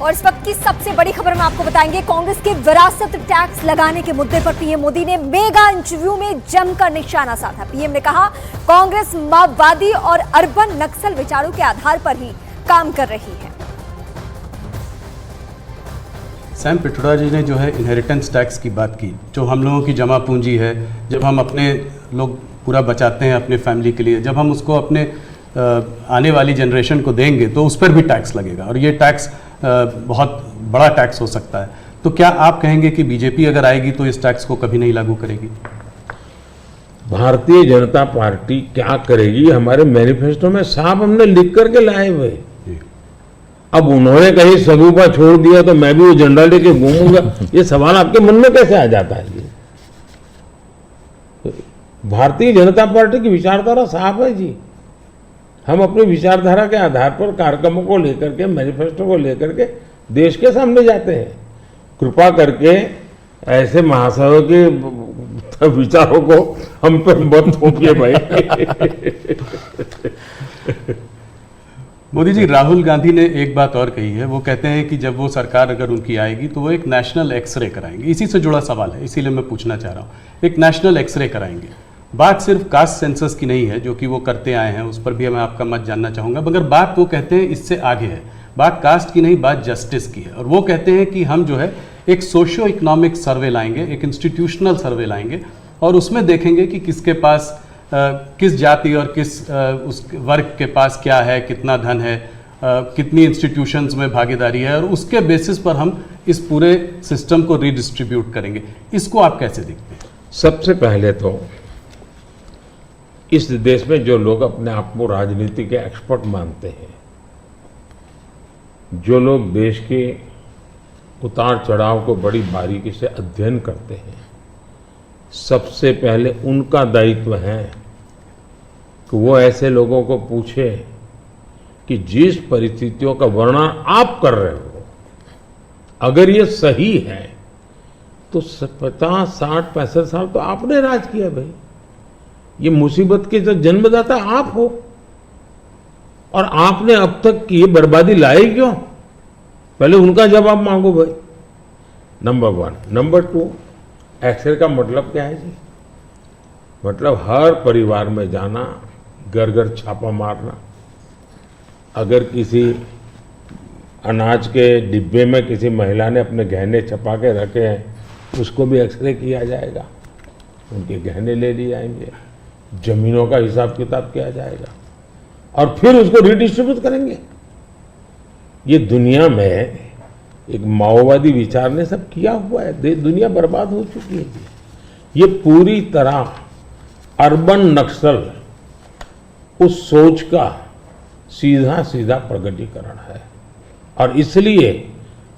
और इस वक्त की सबसे बड़ी खबर हम आपको बताएंगे। कांग्रेस के विरासत टैक्स लगाने के मुद्दे पर पीएम मोदी ने मेगा इंटरव्यू में जमकर निशाना साधा। पीएम ने कहा, कांग्रेस माओवादी और अर्बन नक्सल विचारों के आधार पर ही काम कर रही है। सैम पिट्रोडा जी ने जो है इनहेरिटेंस टैक्स की बात की, जो हम लोगों की जमा पूंजी है, जब हम अपने लोग पूरा बचाते हैं अपने फैमिली के लिए, जब हम उसको अपने आने वाली जनरेशन को देंगे तो उस पर भी टैक्स लगेगा और ये टैक्स बहुत बड़ा टैक्स हो सकता है। तो क्या आप कहेंगे कि बीजेपी अगर आएगी तो इस टैक्स को कभी नहीं लागू करेगी? भारतीय जनता पार्टी क्या करेगी, हमारे मैनिफेस्टो में साफ हमने लिख करके लाए हुए। अब उन्होंने कहीं सदुपा छोड़ दिया तो मैं भी वो झंडा लेके घूमूंगा, ये सवाल आपके मन में कैसे आ जाता है? ये भारतीय जनता पार्टी की विचारधारा साफ है जी। हम अपनी विचारधारा के आधार पर कार्यक्रमों को लेकर के, मैनिफेस्टो को लेकर के देश के सामने जाते हैं। कृपा करके ऐसे महाशयों के विचारों को हम पर मत थोपिए भाई। मोदी जी, राहुल गांधी ने एक बात और कही है। वो कहते हैं कि जब वो सरकार अगर उनकी आएगी तो वो एक नेशनल एक्सरे कराएंगे। इसी से जुड़ा सवाल है, इसीलिए मैं पूछना चाह रहा हूँ। एक नेशनल एक्सरे कराएंगे, बात सिर्फ कास्ट सेंसस की नहीं है जो कि वो करते आए हैं, उस पर भी मैं आपका मत जानना चाहूँगा। मगर बात वो कहते हैं इससे आगे है, बात कास्ट की नहीं, बात जस्टिस की है। और वो कहते हैं कि हम जो है एक सोशियो इकोनॉमिक सर्वे लाएंगे, एक इंस्टीट्यूशनल सर्वे लाएंगे और उसमें देखेंगे कि किसके पास किस जाति और किस उस वर्ग के पास क्या है, कितना धन है, कितनी इंस्टीट्यूशंस में भागीदारी है, और उसके बेसिस पर हम इस पूरे सिस्टम को रीडिस्ट्रीब्यूट करेंगे। इसको आप कैसे देखते हैं? सबसे पहले तो इस देश में जो लोग अपने आप को राजनीति के एक्सपर्ट मानते हैं, जो लोग देश के उतार चढ़ाव को बड़ी बारीकी से अध्ययन करते हैं, सबसे पहले उनका दायित्व है कि वो ऐसे लोगों को पूछे कि जिस परिस्थितियों का वर्णन आप कर रहे हो, अगर ये सही है तो 50, 60, 65 साल तो आपने राज किया भाई। ये मुसीबत के जो जन्मदाता आप हो और आपने अब तक की बर्बादी लाई क्यों? पहले उनका जवाब मांगो भाई, नंबर 1। नंबर 2, एक्सरे का मतलब क्या है जी? मतलब हर परिवार में जाना, घर घर छापा मारना, अगर किसी अनाज के डिब्बे में किसी महिला ने अपने गहने छपा के रखे हैं उसको भी एक्सरे किया जाएगा, उनके गहने ले लिए जाएंगे, जमीनों का हिसाब किताब किया जाएगा और फिर उसको रिडिस्ट्रीब्यूट करेंगे। ये दुनिया में एक माओवादी विचार ने सब किया हुआ है, दुनिया बर्बाद हो चुकी है जी। ये पूरी तरह अर्बन नक्सल उस सोच का सीधा सीधा प्रकटीकरण है और इसलिए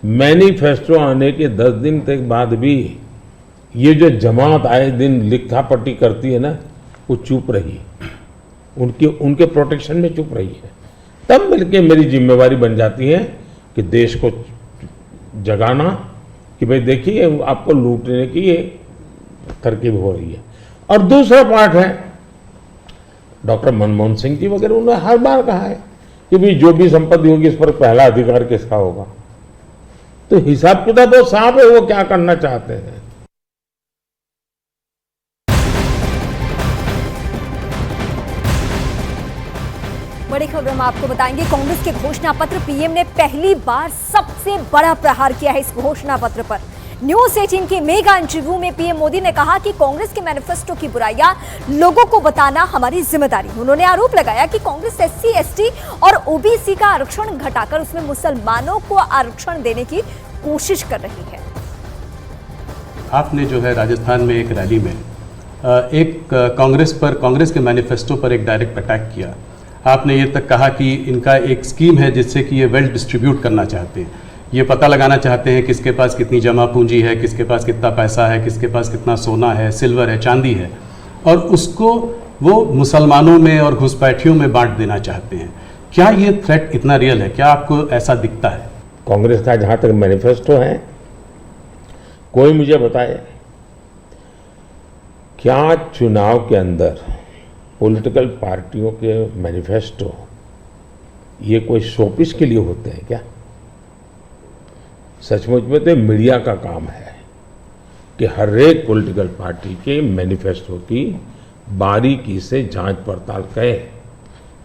मैनिफेस्टो आने के 10 दिन तक बाद भी ये जो जमात आए दिन लिखापट्टी करती है ना, वो चुप रही, उनके प्रोटेक्शन में चुप रही है। तब मिलके मेरी जिम्मेवारी बन जाती है कि देश को जगाना कि भाई देखिए आपको लूटने की ये तरकीब हो रही है। और दूसरा पार्ट है, डॉक्टर मनमोहन सिंह जी वगैरह उन्होंने हर बार कहा है कि भाई जो भी संपत्ति होगी इस पर पहला अधिकार किसका होगा। तो हिसाब किताब वो साफ है, वो क्या करना चाहते हैं। बड़ी खबर हम आपको बताएंगे। कांग्रेस के घोषणा पत्र, पीएम ने पहली बार सबसे बड़ा प्रहार किया है इस घोषणा पत्र पर। न्यूज 18 के मेगा इंटरव्यू में पीएम मोदी ने कहा कि कांग्रेस के मैनिफेस्टो की बुराइयां लोगों को बताना हमारी जिम्मेदारी। उन्होंने आरोप लगाया कि कांग्रेस SC, ST और OBC का आरक्षण घटाकर उसमें मुसलमानों को आरक्षण देने की कोशिश कर रही है। आपने जो है राजस्थान में एक रैली में एक कांग्रेस के मैनिफेस्टो पर एक डायरेक्ट अटैक किया। आपने ये तक कहा कि इनका एक स्कीम है जिससे कि ये वेल्थ डिस्ट्रीब्यूट करना चाहते हैं, ये पता लगाना चाहते हैं किसके पास कितनी जमा पूंजी है, किसके पास कितना पैसा है, किसके पास कितना सोना है, सिल्वर है, चांदी है, और उसको वो मुसलमानों में और घुसपैठियों में बांट देना चाहते हैं। क्या ये थ्रेट इतना रियल है? क्या आपको ऐसा दिखता है? कांग्रेस का जहां तक मैनिफेस्टो है, कोई मुझे बताए क्या चुनाव के अंदर पॉलिटिकल पार्टियों के मैनिफेस्टो ये कोई शोपीस के लिए होते हैं क्या? सचमुच में तो मीडिया का काम है कि हर एक पॉलिटिकल पार्टी के मैनिफेस्टो की बारीकी से जांच पड़ताल करे।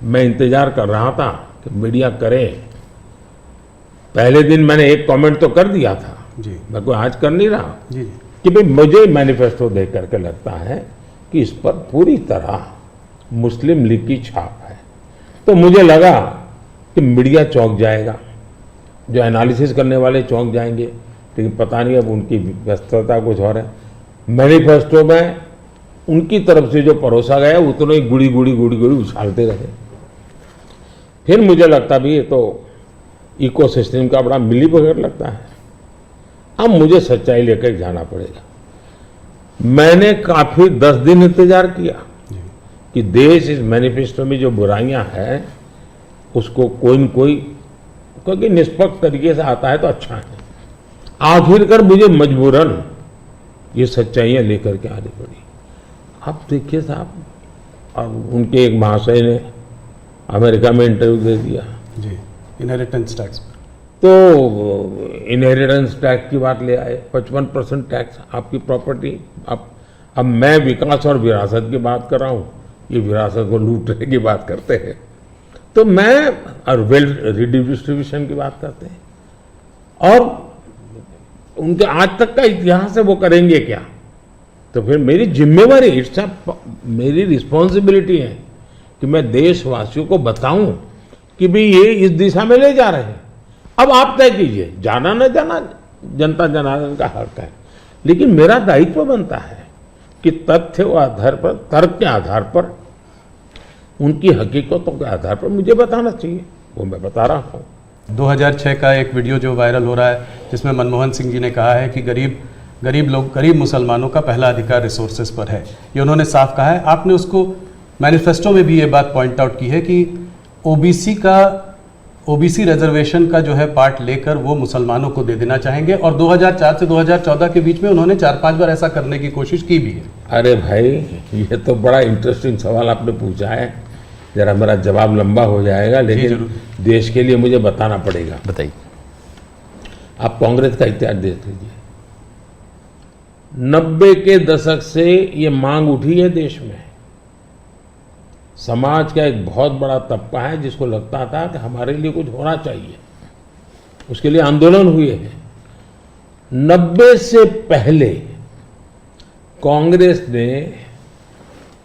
मैं इंतजार कर रहा था कि मीडिया करे। पहले दिन मैंने एक कमेंट तो कर दिया था जी मैं कोई आज कर नहीं रहा जी कि भाई मुझे मैनिफेस्टो देख करके लगता है कि इस पर पूरी तरह मुस्लिम लीग की छाप है। तो मुझे लगा कि मीडिया चौंक जाएगा, जो एनालिसिस करने वाले चौंक जाएंगे, लेकिन पता नहीं अब उनकी व्यस्तता कुछ और है। मैनिफेस्टो में उनकी तरफ से जो परोसा गया उतना ही गुड़ी गुड़ी उछालते रहे। फिर मुझे लगता भी ये तो इकोसिस्टम का बड़ा मिली बगैर लगता है। अब मुझे सच्चाई लेकर जाना पड़ेगा। मैंने काफी 10 दिन इंतजार किया कि देश इस मैनिफेस्टो में जो बुराइयां हैं उसको कोई न कोई, क्योंकि निष्पक्ष तरीके से आता है तो अच्छा है। आखिरकार मुझे मजबूरन ये सच्चाइयां लेकर के आनी पड़ी। अब देखिए साहब, अब उनके एक महाशय ने अमेरिका में इंटरव्यू दे दिया जी इनहेरिटेंस टैक्स। तो इनहेरिटेंस टैक्स की बात ले आए, 55% टैक्स आपकी प्रॉपर्टी। अब मैं विकास और विरासत की बात कर रहा हूं, ये विरासत को लूटने की बात करते हैं। तो मैं और वेल्थ रिडिस्ट्रीब्यूशन की बात करते हैं और उनके आज तक का इतिहास है, वो करेंगे क्या? तो फिर मेरी जिम्मेवारी, मेरी रिस्पॉन्सिबिलिटी है कि मैं देशवासियों को बताऊं कि भाई ये इस दिशा में ले जा रहे हैं। अब आप तय कीजिए, जाना न जाना जनता जनार्दन का हक है, लेकिन मेरा दायित्व बनता है कि तथ्य के आधार पर, तर्क के आधार पर, उनकी हकीकतों के आधार पर मुझे बताना चाहिए। वो मैं बता रहा हूँ। 2006 का एक वीडियो जो वायरल हो रहा है जिसमें मनमोहन सिंह जी ने कहा है कि गरीब मुसलमानों का पहला अधिकार रिसोर्सेज पर है, ये उन्होंने साफ कहा है। आपने उसको मैनिफेस्टो में भी ये बात पॉइंट आउट की है कि ओबीसी रिजर्वेशन का जो है पार्ट लेकर वो मुसलमानों को दे देना चाहेंगे और 2004 से 2014 के बीच में उन्होंने 4-5 बार ऐसा करने की कोशिश की भी है। अरे भाई, ये तो बड़ा इंटरेस्टिंग सवाल आपने पूछा है। जरा मेरा जवाब लंबा हो जाएगा, लेकिन देश के लिए मुझे बताना पड़ेगा। बताइए। आप कांग्रेस का इतिहास देख लीजिए। 90 के दशक से ये मांग उठी है देश में। समाज का एक बहुत बड़ा तबका है जिसको लगता था कि हमारे लिए कुछ होना चाहिए, उसके लिए आंदोलन हुए हैं। 90 से पहले कांग्रेस ने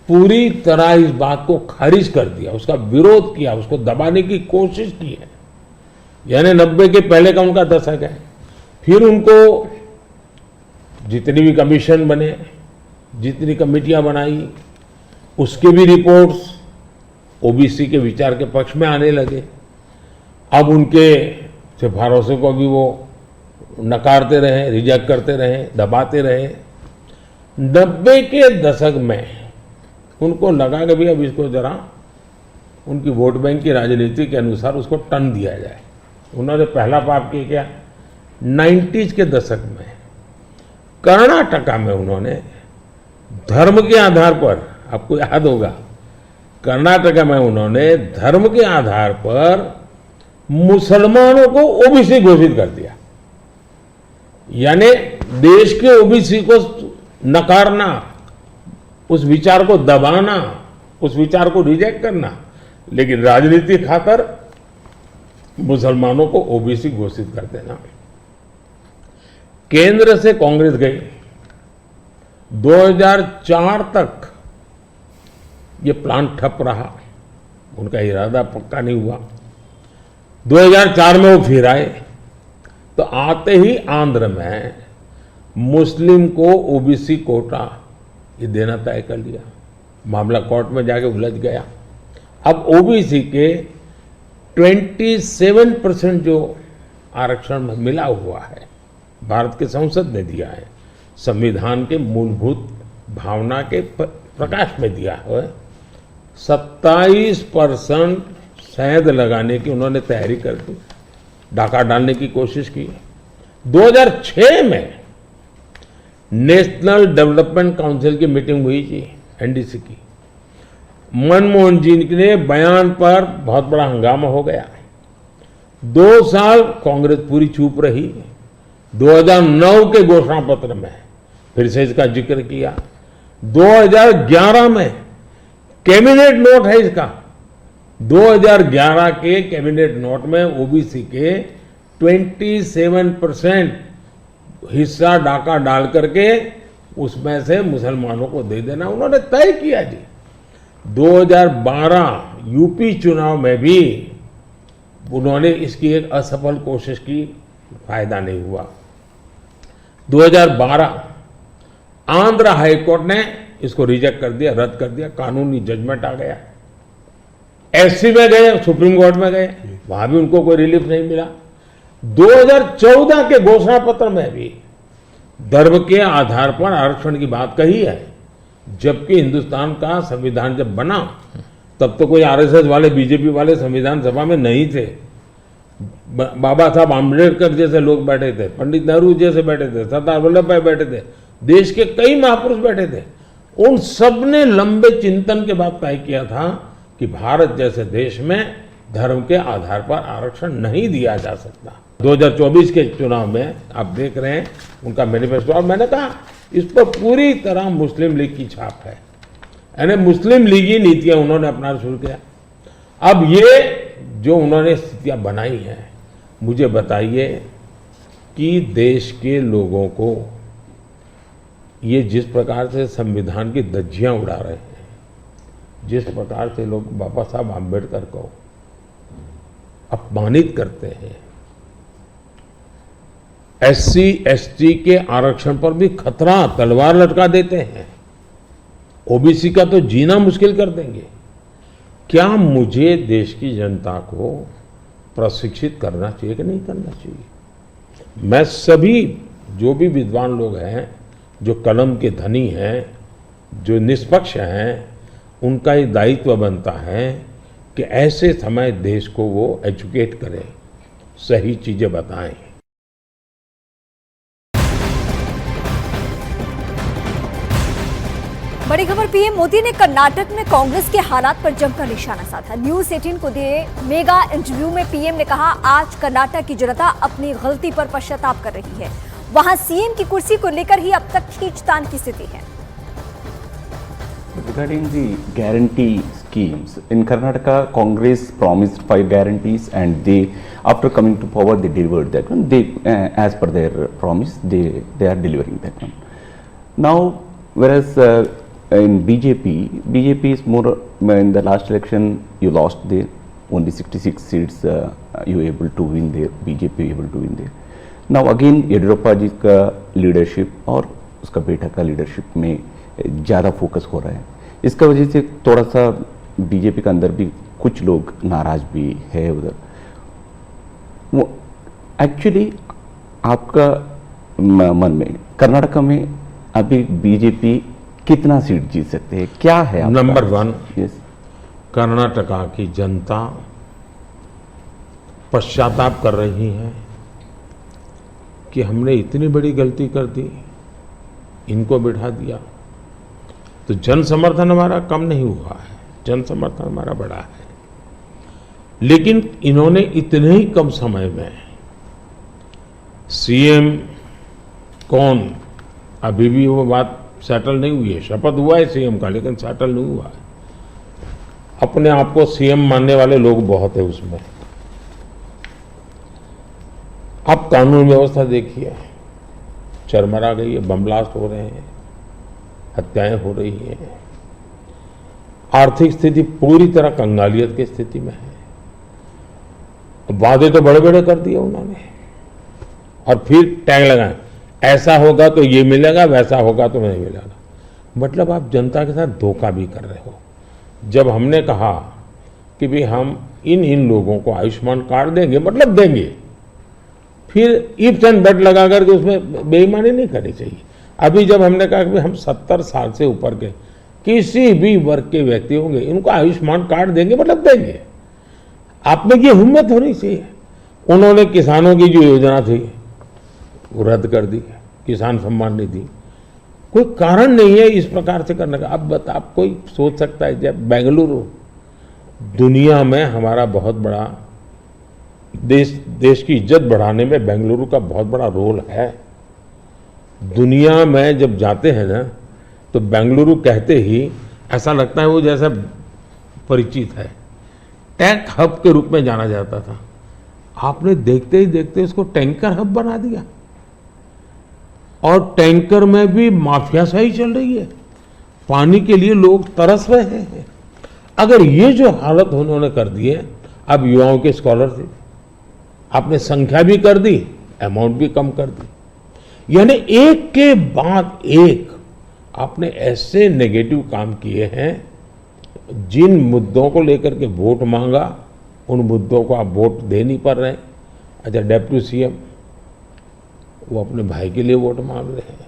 पूरी तरह इस बात को खारिज कर दिया, उसका विरोध किया, उसको दबाने की कोशिश की है। यानी 90 के पहले का उनका दशक है। फिर उनको जितनी भी कमीशन बने, जितनी कमेटियां बनाई, उसके भी रिपोर्ट्स ओबीसी के विचार के पक्ष में आने लगे। अब उनके सिफारिशों को भी वो नकारते रहे, रिजेक्ट करते रहे, दबाते रहे। 90 के दशक में उनको लगा कि भाई अब इसको जरा उनकी वोट बैंक की राजनीति के अनुसार उसको टर्न दिया जाए। उन्होंने पहला पाप किया क्या? 90s के दशक में कर्नाटका में उन्होंने धर्म के आधार पर, आपको याद होगा, कर्नाटका में उन्होंने धर्म के आधार पर मुसलमानों को ओबीसी घोषित कर दिया। यानी देश के ओबीसी को नकारना, उस विचार को दबाना, उस विचार को रिजेक्ट करना, लेकिन राजनीति खातर मुसलमानों को ओबीसी घोषित कर देना। केंद्र से कांग्रेस गई, 2004 तक ये प्लान ठप रहा, उनका इरादा पक्का नहीं हुआ। 2004 में वो फिर आए, तो आते ही आंध्र में मुस्लिम को ओबीसी कोटा ये देना तय कर लिया। मामला कोर्ट में जाके उलझ गया। अब ओबीसी के 27% जो आरक्षण मिला हुआ है, भारत के संसद ने दिया है, संविधान के मूलभूत भावना के प्रकाश में दिया है। 27% शहद लगाने की उन्होंने तैयारी कर दी, डाका डालने की कोशिश की। 2006 में नेशनल डेवलपमेंट काउंसिल की मीटिंग हुई थी, एनडीसी की। मनमोहन जी के बयान पर बहुत बड़ा हंगामा हो गया। 2 साल कांग्रेस पूरी चुप रही। 2009 के घोषणा पत्र में फिर से इसका जिक्र किया। 2011 में कैबिनेट नोट है इसका। 2011 के कैबिनेट नोट में ओबीसी के 27% हिस्सा डाका डाल करके उसमें से मुसलमानों को दे देना उन्होंने तय किया जी। 2012 यूपी चुनाव में भी उन्होंने इसकी एक असफल कोशिश की, फायदा नहीं हुआ। 2012 आंध्र हाईकोर्ट ने इसको रिजेक्ट कर दिया, रद्द कर दिया, कानूनी जजमेंट आ गया। एससी में गए, सुप्रीम कोर्ट में गए, वहां भी उनको कोई रिलीफ नहीं मिला। 2014 के घोषणा पत्र में भी धर्म के आधार पर आरक्षण की बात कही है, जबकि हिंदुस्तान का संविधान जब बना तब तो कोई आरएसएस वाले, बीजेपी वाले संविधान सभा में नहीं थे। बाबा साहब आम्बेडकर जैसे लोग बैठे थे, पंडित नेहरू जैसे बैठे थे, सरदार वल्लभ भाई बैठे थे, देश के कई महापुरुष बैठे थे। उन सब ने लंबे चिंतन के बाद तय किया था कि भारत जैसे देश में धर्म के आधार पर आरक्षण नहीं दिया जा सकता। 2024 के चुनाव में आप देख रहे हैं उनका मैनिफेस्टो, और मैंने कहा इस पर पूरी तरह मुस्लिम लीग की छाप है, यानी मुस्लिम लीगी नीतियां उन्होंने अपनाना शुरू किया। अब ये जो उन्होंने स्थितियां बनाई हैं, मुझे बताइए कि देश के लोगों को ये जिस प्रकार से संविधान की धज्जियां उड़ा रहे हैं, जिस प्रकार से लोग बाबा साहब आम्बेडकर को अपमानित करते हैं, एससी एसटी के आरक्षण पर भी खतरा, तलवार लटका देते हैं, ओबीसी का तो जीना मुश्किल कर देंगे। क्या मुझे देश की जनता को प्रशिक्षित करना चाहिए कि नहीं करना चाहिए? मैं सभी जो भी विद्वान लोग हैं, जो कलम के धनी हैं, जो निष्पक्ष हैं, उनका ये दायित्व बनता है कि ऐसे समय देश को वो एजुकेट करें, सही चीजें बताएं। बड़ी खबर, पीएम मोदी ने कर्नाटक में कांग्रेस के हालात पर जमकर निशाना साधा। न्यूज 18 को दिए मेगा इंटरव्यू में पीएम ने कहा, आज कर्नाटक की जनता अपनी गलती पर पश्चाताप कर रही है। वहां सीएम की कुर्सी को लेकर ही अब तक खींचतान की स्थिति है। Regarding the guarantee schemes, in Karnataka, Congress promised 5 guarantees, and they, after coming to power, they delivered that one. They, as per their promise, they are delivering that one. Now, whereas in BJP is more, in the last election, you lost there, only 66 seats you were able to win there, BJP able to win there. Now again, Yediyurappa जी का leadership और उसका बेटा का leadership में ज़्यादा focus हो रहा है। इसका वजह से थोड़ा सा बीजेपी के अंदर भी कुछ लोग नाराज भी है उधर। वो एक्चुअली आपका मन में कर्नाटका में अभी बीजेपी कितना सीट जीत सकते हैं, क्या है? नंबर 1, यस, कर्नाटका की जनता पश्चाताप कर रही है कि हमने इतनी बड़ी गलती कर दी, इनको बिठा दिया। तो जन समर्थन हमारा कम नहीं हुआ है, जन समर्थन हमारा बढ़ा है। लेकिन इन्होंने इतने ही कम समय में सीएम कौन, अभी भी वो बात सेटल नहीं हुई है। शपथ हुआ है सीएम का, लेकिन सेटल नहीं हुआ है। अपने आप को सीएम मानने वाले लोग बहुत है उसमें। अब कानून व्यवस्था देखिए, चरमरा गई है, बम ब्लास्ट हो रहे हैं, हत्याएं हो रही हैं, आर्थिक स्थिति पूरी तरह कंगालियत की स्थिति में है। वादे तो बड़े बड़े कर दिए उन्होंने, और फिर टैग लगाए, ऐसा होगा तो ये मिलेगा, वैसा होगा तो नहीं मिलेगा। मतलब आप जनता के साथ धोखा भी कर रहे हो। जब हमने कहा कि भाई हम इन लोगों को आयुष्मान कार्ड देंगे, मतलब देंगे, फिर इफ्स एंड बट लगा करके उसमें बेईमानी नहीं करनी चाहिए। अभी जब हमने कहा कि हम 70 साल से ऊपर के किसी भी वर्ग के व्यक्ति होंगे, इनको आयुष्मान कार्ड देंगे, मतलब देंगे। आप में ये हिम्मत होनी चाहिए। उन्होंने किसानों की जो योजना थी वो रद्द कर दी, किसान सम्मान निधि। कोई कारण नहीं है इस प्रकार से करने का। अब आप कोई सोच सकता है, जब बेंगलुरु दुनिया में हमारा बहुत बड़ा देश की इज्जत बढ़ाने में बेंगलुरु का बहुत बड़ा रोल है। दुनिया में जब जाते हैं ना तो बेंगलुरु कहते ही ऐसा लगता है वो जैसा परिचित है, टेक हब के रूप में जाना जाता था। आपने देखते ही देखते उसको टैंकर हब बना दिया और टैंकर में भी माफियाशाही चल रही है। पानी के लिए लोग तरस रहे हैं। अगर ये जो हालत उन्होंने कर दी है, अब युवाओं के स्कॉलरशिप आपने संख्या भी कर दी, अमाउंट भी कम कर दी, यानी एक के बाद एक आपने ऐसे नेगेटिव काम किए हैं। जिन मुद्दों को लेकर के वोट मांगा उन मुद्दों को आप वोट दे नहीं पा रहे हैं। अच्छा, डेप्यूटी सीएम वो अपने भाई के लिए वोट मांग रहे हैं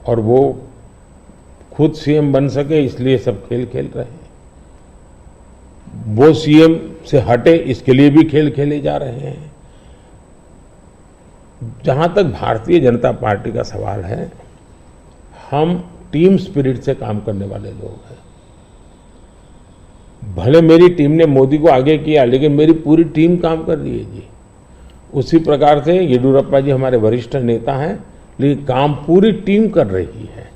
और वो खुद सीएम बन सके इसलिए सब खेल खेल रहे हैं। वो सीएम से हटे इसके लिए भी खेल खेले जा रहे हैं। जहां तक भारतीय जनता पार्टी का सवाल है, हम टीम स्पिरिट से काम करने वाले लोग हैं। भले मेरी टीम ने मोदी को आगे किया, लेकिन मेरी पूरी टीम काम कर रही है जी। उसी प्रकार से येडियुरप्पा जी हमारे वरिष्ठ नेता हैं, लेकिन काम पूरी टीम कर रही है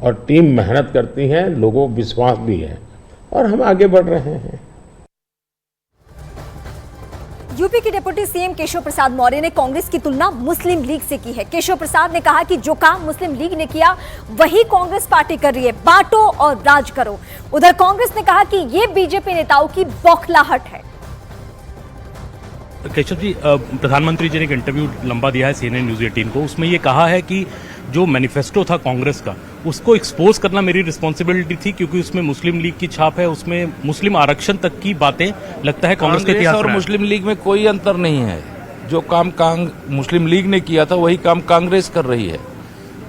और टीम मेहनत करती है, लोगों को विश्वास भी है और हम आगे बढ़ रहे हैं। यूपी के डिप्टी सीएम केशव प्रसाद मौर्य ने कांग्रेस की तुलना मुस्लिम लीग से की है। केशव प्रसाद ने कहा कि जो काम मुस्लिम लीग ने किया वही कांग्रेस पार्टी कर रही है, बांटो और राज करो। उधर कांग्रेस ने कहा कि ये बीजेपी नेताओं की बौखलाहट है। केशव जी, प्रधानमंत्री जी ने एक इंटरव्यू लंबा दिया है CNN न्यूज़ 18 को, उसमें ये कहा है कि जो मैनिफेस्टो था कांग्रेस का उसको एक्सपोज करना मेरी रिस्पॉन्सिबिलिटी थी, क्योंकि उसमें मुस्लिम लीग की छाप है, उसमें मुस्लिम आरक्षण तक की बातें लगता है कांग्रेस के इतिहास और मुस्लिम लीग में कोई अंतर नहीं है। जो काम मुस्लिम लीग ने किया था वही काम कांग्रेस कर रही है।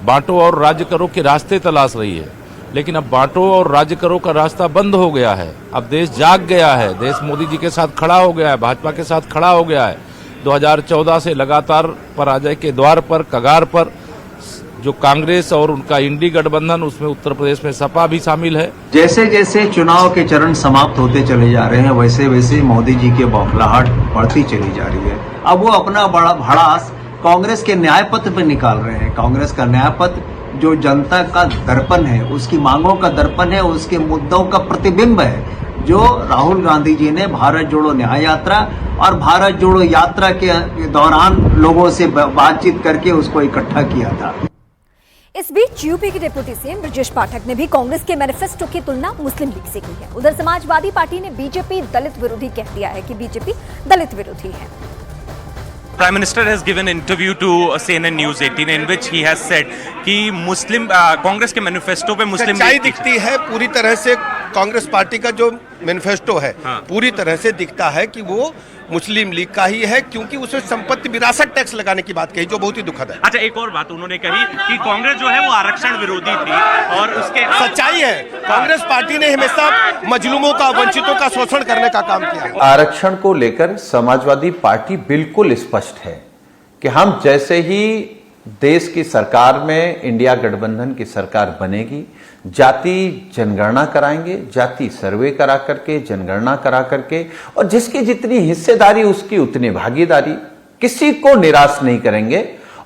बांटो और राज्य करो के रास्ते तलाश रही है, लेकिन अब बांटो और राज्य करो का रास्ता बंद हो गया है। अब देश जाग गया है, देश मोदी जी के साथ खड़ा हो गया है, भाजपा के साथ खड़ा हो गया है। 2014 से लगातार पराजय के द्वार पर, कगार पर जो कांग्रेस और उनका इंडी गठबंधन, उसमें उत्तर प्रदेश में सपा भी शामिल है। जैसे जैसे चुनाव के चरण समाप्त होते चले जा रहे हैं, वैसे वैसे मोदी जी की बौखलाहट बढ़ती चली जा रही है। अब वो अपना बड़ा भड़ास कांग्रेस के न्याय पत्र पर निकाल रहे हैं। कांग्रेस का न्याय पत्र जो जनता का दर्पण है, उसकी मांगों का दर्पण है, उसके मुद्दों का प्रतिबिंब है। जो राहुल गांधी जी ने भारत जोड़ो न्याय यात्रा और भारत जोड़ो यात्रा के दौरान लोगों से बातचीत करके उसको इकट्ठा किया था। इस बीच यूपी के डिप्टी सीएम ब्रजेश पाठक ने भी कांग्रेस के मैनिफेस्टो की तुलना मुस्लिम लीग से की है। उधर समाजवादी पार्टी ने बीजेपी दलित विरोधी कह दिया है कि बीजेपी दलित विरोधी है। Prime Minister has given interview to CNN News 18 in which he has said कि मुस्लिम कांग्रेस के मैनिफेस्टो पे मुस्लिम सच्चाई दिखती है पूरी तरह से। कांग्रेस पार्टी का जो मैनिफेस्टो है पूरी तरह से दिखता है कि वो मुस्लिम लीग का ही है, क्योंकि उसमें संपत्ति विरासत टैक्स लगाने की बात कही जो बहुत ही दुखद है। अच्छा, एक और बात उन्होंने कही कि कांग्रेस जो है वो आरक्षण विरोधी थी और उसके सच्चाई है कांग्रेस पार्टी ने हमेशा मजलूमों का, वंचितों का शोषण करने का काम किया है। आरक्षण को लेकर समाजवादी पार्टी बिल्कुल स्पष्ट है कि हम जैसे ही देश की सरकार में इंडिया गठबंधन की सरकार बनेगी, जाति जनगणना कराएंगे, जाति सर्वे करा करके, जनगणना करा करके, और जिसकी जितनी हिस्सेदारी उसकी उतनी भागीदारी, किसी को निराश नहीं करेंगे।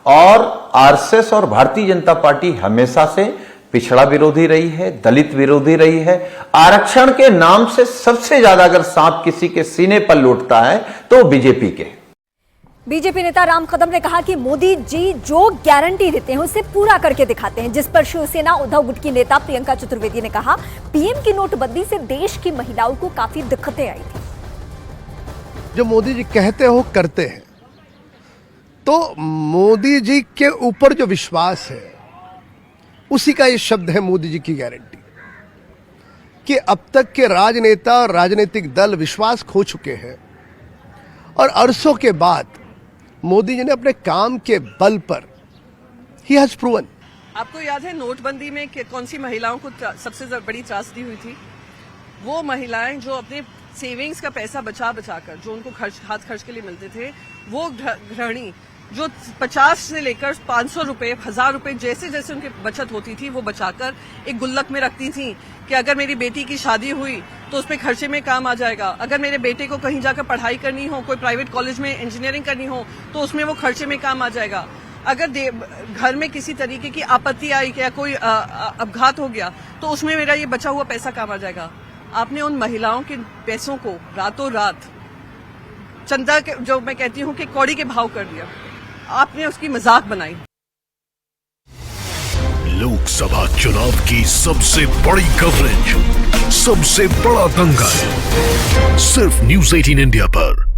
और आरएसएस और भारतीय जनता पार्टी हमेशा से पिछड़ा विरोधी रही है, दलित विरोधी रही है। आरक्षण के नाम से सबसे ज्यादा अगर सांप किसी के सीने पर लौटता है तो बीजेपी के। बीजेपी नेता राम कदम ने कहा कि मोदी जी जो गारंटी देते हैं उसे पूरा करके दिखाते हैं, जिस पर शिवसेना उद्धव गुट की नेता प्रियंका चतुर्वेदी ने कहा पीएम की नोटबंदी से देश की महिलाओं को काफी दिक्कतें आई थी। जो मोदी जी कहते हो करते हैं, तो मोदी जी के ऊपर जो विश्वास है उसी का ये शब्द है मोदी जी की गारंटी, कि अब तक के राजनेता और राजनीतिक दल विश्वास खो चुके हैं और अरसों के बाद मोदी जी ने अपने काम के बल पर ही हैज प्रूवन। आपको याद है नोटबंदी में कौन सी महिलाओं को सबसे बड़ी त्रासदी हुई थी? वो महिलाएं जो अपने सेविंग्स का पैसा बचा कर, जो उनको हाथ खर्च के लिए मिलते थे, वो गृहिणी जो 50 से लेकर 500 रुपए, 1000 रुपए जैसे जैसे उनकी बचत होती थी वो बचाकर एक गुल्लक में रखती थी कि अगर मेरी बेटी की शादी हुई तो उसमें खर्चे में काम आ जाएगा, अगर मेरे बेटे को कहीं जाकर पढ़ाई करनी हो, कोई प्राइवेट कॉलेज में इंजीनियरिंग करनी हो तो उसमें वो खर्चे में काम आ जाएगा, अगर घर में किसी तरीके की आपत्ति आई या कोई अपघात हो गया तो उसमें मेरा ये बचा हुआ पैसा काम आ जाएगा। आपने उन महिलाओं के पैसों को रातों रात चंदा के, जो मैं कहती हूँ कि कौड़ी के भाव कर दिया, आपने उसकी मजाक बनाई। लोकसभा चुनाव की सबसे बड़ी कवरेज, सबसे बड़ा दंगल, सिर्फ न्यूज़ 18 इंडिया पर।